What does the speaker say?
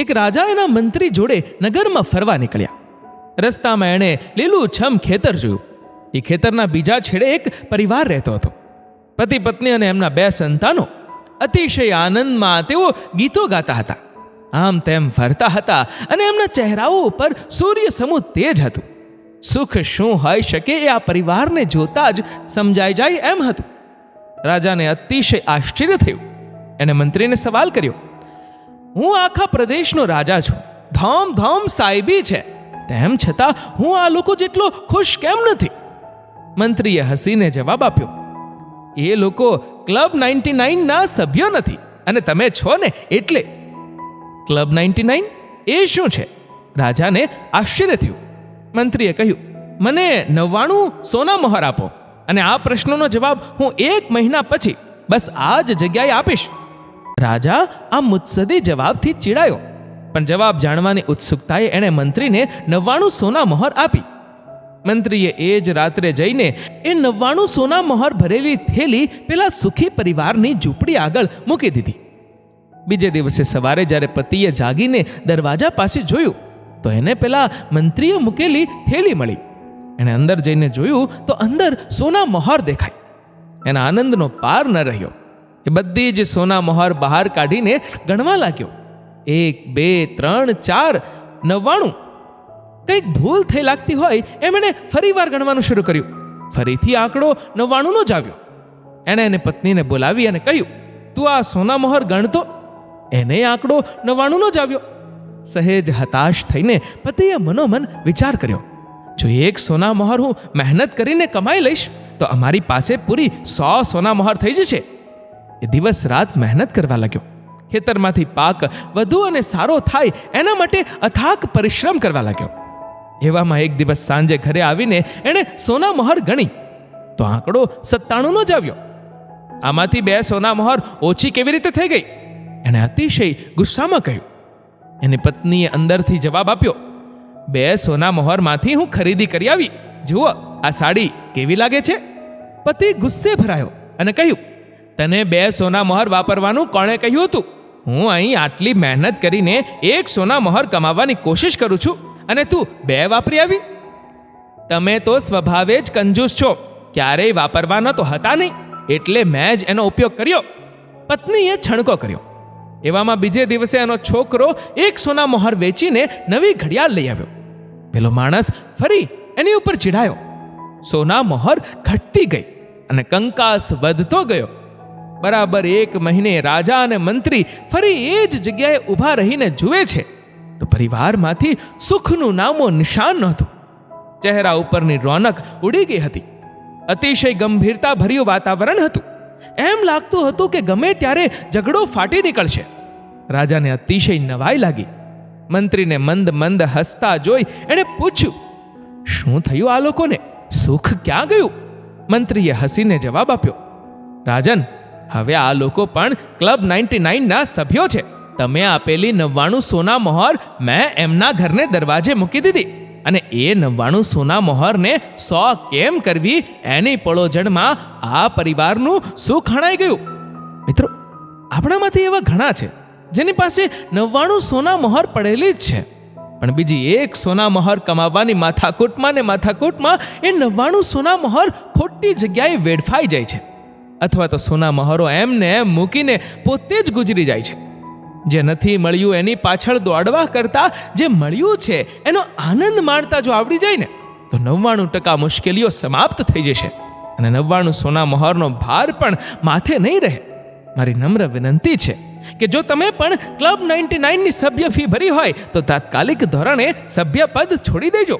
એક રાજા એના મંત્રી જોડે નગરમાં ફરવા નીકળ્યા. રસ્તામાં એણે લીલુંછમ ખેતર જોયું. એ ખેતરના બીજા છેડે એક પરિવાર રહેતો હતો. પતિ પત્ની અને એમના 2 સંતાનો. અતિશય આનંદમાં તેઓ ગીતો ગાતા હતા, આમ તેમ ફરતા હતા અને એમના ચહેરાઓ ઉપર સૂર્ય સમૂહ તેજ હતું. સુખ શું હોઈ શકે એ આ પરિવારને જોતા જ સમજાઈ જાય એમ હતું. રાજાને અતિશય આશ્ચર્ય થયું. એણે મંત્રીને સવાલ કર્યો, હું આખા પ્રદેશનો રાજા છું, ધોમ ધોમ સાહેબી છે, તેમ છતાં હું આ લોકો જેટલો ખુશ કેમ નથી? મંત્રીએ હસીને જવાબ આપ્યો, એ લોકો ક્લબ 99 ના સભ્યો નથી અને તમે છો ને એટલે. ક્લબ 99 એ શું છે? રાજાને આશ્ચર્ય થયું. મંત્રીએ કહ્યું, મને 99 સોના મહોર આપો અને આ પ્રશ્નનો જવાબ હું 1 મહિના પછી બસ આ જ જગ્યાએ આપીશ. રાજા આ મુત્સદી જવાબથી ચીડાયો, પણ જવાબ જાણવાની ઉત્સુકતાએ એણે મંત્રીને 99 સોના મહોર આપી. મંત્રીએ એ જ રાત્રે જઈને એ 99 સોના મહોર ભરેલી થેલી પેલા સુખી પરિવારની ઝૂંપડી આગળ મૂકી દીધી. બીજે દિવસે સવારે જ્યારે પતિએ જાગીને દરવાજા પાસે જોયું તો એને પેલા મંત્રીએ મૂકેલી થેલી મળી. એણે અંદર જઈને જોયું તો અંદર સોના મહોર દેખાય. એના આનંદનો પાર ન રહ્યો. એ બધી જ સોના મહોર બહાર કાઢીને ગણવા લાગ્યો. 1 2 3 4 99. કંઈક ભૂલ થઈ લાગતી હોય એમ એણે ફરીવાર ગણવાનું શરૂ કર્યું. ફરીથી આંકડો 99 નો જ આવ્યો. એણે એને પત્નીને બોલાવી અને કહ્યું, તું આ સોના મહોર ગણતો. એને આંકડો 99 નો જ આવ્યો. સહેજ હતાશ થઈને પતિએ મનોમન વિચાર કર્યો, જો 1 સોના મહોર હું મહેનત કરીને કમાઈ લઈશ તો અમારી પાસે પૂરી 100 સોના મહોર થઈ જશે. એ દિવસ રાત મહેનત કરવા લાગ્યો. ખેતરમાંથી પાક વધુ અને સારો થાય એના માટે અથાક પરિશ્રમ કરવા લાગ્યો. એવામાં એક દિવસ સાંજે ઘરે આવીને એણે સોના મહોર ગણી તો આંકડો 97 નો જ આવ્યો. આમાંથી 2 સોના મહોર ઓછી કેવી રીતે થઈ ગઈ? એણે અતિશય ગુસ્સામાં કહ્યું. એની પત્નીએ અંદરથી જવાબ આપ્યો, 2 સોના મહોરમાંથી હું ખરીદી કરી આવી. જુઓ આ સાડી કેવી લાગે છે? પતિ ગુસ્સે ભરાયો અને કહ્યું, તને 2 સોના મહોર વાપરવાનું કોણે કહ્યું હતું? હું અહીં આટલી મહેનત કરીને 1 સોના મહોર કમાવાની કોશિશ કરું છું અને તું 2 વાપરી આવી? તમે તો સ્વભાવે જ કંજૂસ છો, ક્યારેય વાપરવાના તો હતા નહીં, એટલે મેં જ એનો ઉપયોગ કર્યો. પત્નીએ છણકો કર્યો. એવામાં બીજે દિવસે એનો છોકરો 1 સોના મહોર વેચીને નવી ઘડિયાળ લઈ આવ્યો. પેલો માણસ ફરી એની ઉપર ચીડાયો. સોના મહોર ઘટતી ગઈ અને કંકાસ વધતો ગયો. બરાબર 1 મહિને રાજા અને મંત્રી ફરી એ જ જગ્યાએ ઊભા રહીને જુએ છે તો પરિવારમાંથી સુખનું નામો નિશાન નહોતું. ચહેરા ઉપરની રોનક ઉડી ગઈ હતી. અતિશય ગંભીરતા ભર્યું વાતાવરણ હતું. એમ લાગતું હતું કે ગમે ત્યારે ઝઘડો ફાટી નીકળશે. રાજાને અતિશય નવાઈ લાગી. મંત્રીને મંદ મંદ હસતા જોઈ એણે પૂછ્યું, શું થયું આ લોકોને? સુખ ક્યાં ગયું? મંત્રીએ હસીને જવાબ આપ્યો, રાજન, હવે આ લોકો પણ ક્લબ 99 ના સભ્યો છે. તમે આપેલી 99 સોના મહોર મેં એમના ઘરને દરવાજે મૂકી દીધી અને એ 99 સોના મહોરને 100 કેમ કરવી એની પળોજણમાં આ પરિવારનું સુખ હણાઈ ગયું. મિત્રો, આપણામાંથી એવા ઘણા છે જેની પાસે 99 સોના મહોર પડેલી જ છે, પણ બીજી 1 સોના મહોર કમાવાની માથાકૂટમાં એ 99 સોના મહોર ખોટી જગ્યાએ વેડફાઈ જાય છે, અથવા તો સોના મહોરો એમને એમ મૂકીને પોતે જ ગુજરી જાય છે. જે નથી મળ્યું એની પાછળ દોડવા કરતા જે મળ્યું છે એનો આનંદ માણતા જો આવડી જાય ને તો 99% મુશ્કેલીઓ સમાપ્ત થઈ જશે અને 99 સોના મહોરનો ભાર પણ માથે નહીં રહે. મારી નમ્ર વિનંતી છે કે જો તમે પણ ક્લબ 99 ની સભ્ય ફી ભરી હોય તો તાત્કાલિક ધોરણે સભ્યપદ છોડી દેજો.